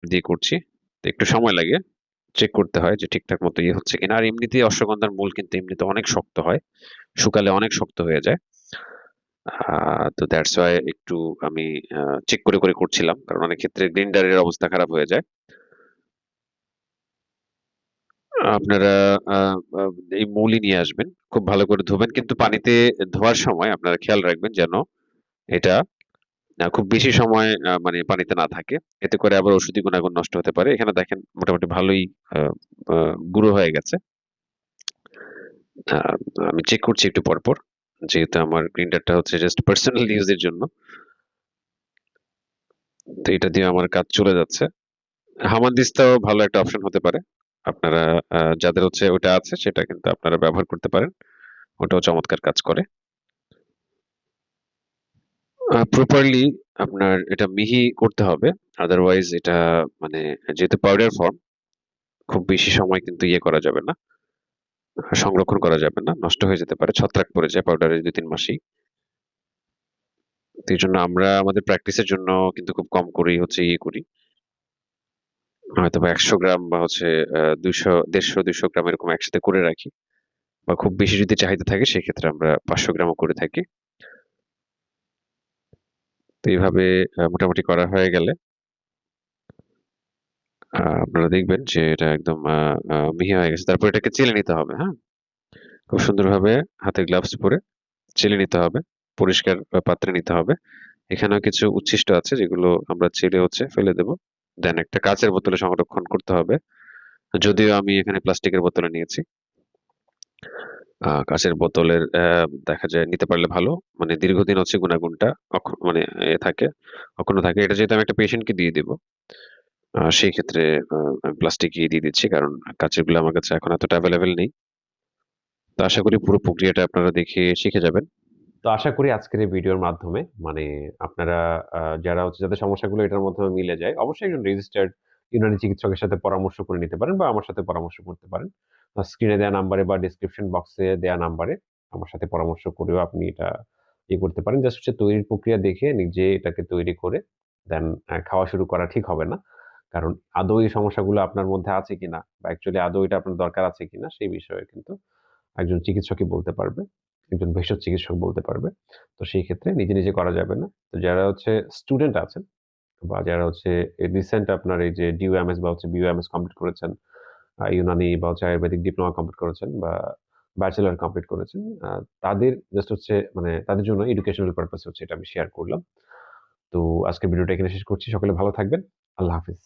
দিয়ে করছি। তো একটু সময় লাগে, চেক করতে হয় যে ঠিকঠাক মতো ইয়ে হচ্ছে কিনা। আর এমনিতেই অশ্বগন্ধার মূল কিন্তু এমনিতে অনেক শক্ত হয়, শুকালে অনেক শক্ত হয়ে যায়। তো দ্যাটস ওয়াই একটু আমি চেক করে করে করছিলাম, কারণ অনেক ক্ষেত্রে গ্রিন্ডারের অবস্থা খারাপ হয়ে যায়। আপনারা আহ, আহ, এই মৌলি নিয়ে আসবেন, খুব ভালো করে ধোবেন, কিন্তু পানিতে ধোয়ার সময় আপনারা খেয়াল রাখবেন যেন এটা খুব বেশি সময় মানে পানিতে না থাকে। এতে করে আবার ঔষধি গুণাগুণ নষ্ট হতে পারে। এখানে দেখেন মোটামুটি ভালোই গুঁড়ো হয়ে গেছে। আহ, আমি চেক করছি একটু পর পর, যেহেতু আমার গ্রিন্ডারটা হচ্ছে জাস্ট পার্সোনাল ইউজের জন্য। তো এটা দিয়ে আমার কাজ চলে যাচ্ছে। হামানদিস্তাও ভালো একটা অপশন হতে পারে। আপনারা যাদের হচ্ছে ওটা আছে সেটা কিন্তু আপনারা ব্যবহার করতে পারেন, ওটাও চমৎকার কাজ করে। প্রপারলি আপনার এটা মিহি করতে হবে, আদারওয়াইজ এটা মানে যেহেতু পাউডার ফর্ম, খুব বেশি সময় কিন্তু ইয়ে করা যাবে না, সংরক্ষণ করা যাবে না, নষ্ট হয়ে যেতে পারে, ছত্রাক পড়ে যায় পাউডারের 2-3 মাসেই। তো এই জন্য আমরা আমাদের প্র্যাকটিসের জন্য কিন্তু খুব কম করেই হচ্ছে ইয়ে করি, হয়তো বা 100 গ্রাম বা হচ্ছে 200, 150, 200 গ্রাম এরকম একসাথে করে রাখি। বা খুব বেশি যদি চাহিদা থাকে সেক্ষেত্রে আমরা 500 গ্রামও করে থাকি। তো এইভাবে মোটামুটি করা হয়ে গেলে আপনারা দেখবেন যে এটা একদম মিহি হয়ে গেছে। তারপর এটাকে চেলে নিতে হবে, হ্যাঁ, খুব সুন্দরভাবে হাতে গ্লাভস পরে চেলে নিতে হবে, পরিষ্কার পাত্রে নিতে হবে। এখানেও কিছু উচ্ছিষ্ট আছে যেগুলো আমরা ছেড়ে হচ্ছে ফেলে দেব। দেন একটা কাঁচের বোতলে সংরক্ষণ করতে হবে, যদিও আমি এখানে প্লাস্টিকের বোতলে নিয়েছি। কাঁচের বোতলের দেখা যায় নিতে পারলে ভালো, মানে দীর্ঘদিন হচ্ছে গুণাগুণটা মানে থাকে, অক্ষুণ্ণ থাকে। এটা যেহেতু আমি একটা পেশেন্টকে দিয়ে দিব, সেই ক্ষেত্রে আমি প্লাস্টিকই দিয়ে দিচ্ছি, কারণ কাঁচের গুলো আমার কাছে এখন এতটা অ্যাভেলেবেল নেই। তো আশা করি পুরো প্রক্রিয়াটা আপনারা দেখে শিখে যাবেন। তো আশা করি আজকের এই ভিডিওর মাধ্যমে মানে আপনারা যারা হচ্ছে যাদের সমস্যাগুলো এটার মাধ্যমে মিলে যায়, অবশ্যই একজন রেজিস্টার্ড ইউনানি চিকিৎসকের সাথে পরামর্শ করে নিতে পারেন বা আমার সাথে পরামর্শ করতে পারেন। স্ক্রিনে দেওয়া নাম্বারে বা ডিসক্রিপশন বক্সে দেওয়া নাম্বারে আমার সাথে পরামর্শ করেও আপনি এটা করতে পারেন। জাস্ট হচ্ছে তৈরির প্রক্রিয়া দেখে নিজে এটাকে তৈরি করে দেন খাওয়া শুরু করা ঠিক হবে না। কারণ আদৌ এই সমস্যাগুলো আপনার মধ্যে আছে কিনা বা অ্যাকচুয়ালি আদৌ এটা আপনার দরকার আছে কিনা সেই বিষয়ে কিন্তু একজন চিকিৎসকই বলতে পারবে। একজন ভেষজ চিকিৎসক বলতে পারবে। তো সেই ক্ষেত্রে নিজে, নিজে করা যাবে না। তো যারা হচ্ছে স্টুডেন্ট আছেন বা যারা হচ্ছে রিসেন্ট আপনার এই যে ডিউএমএস বা হচ্ছে বিইউএমএস কমপ্লিট করেছেন, ইউনানি বা হচ্ছে আয়ুর্বেদিক ডিপ্লোমা কমপ্লিট করেছেন বা ব্যাচেলর কমপ্লিট করেছেন, তাদের জাস্ট হচ্ছে মানে তাদের জন্য এডুকেশনাল পারপাস হচ্ছে এটা আমি শেয়ার করলাম। তো আজকের ভিডিওটা এখানে শেষ করছি। সকলে ভালো থাকবেন। আল্লাহ হাফেজ।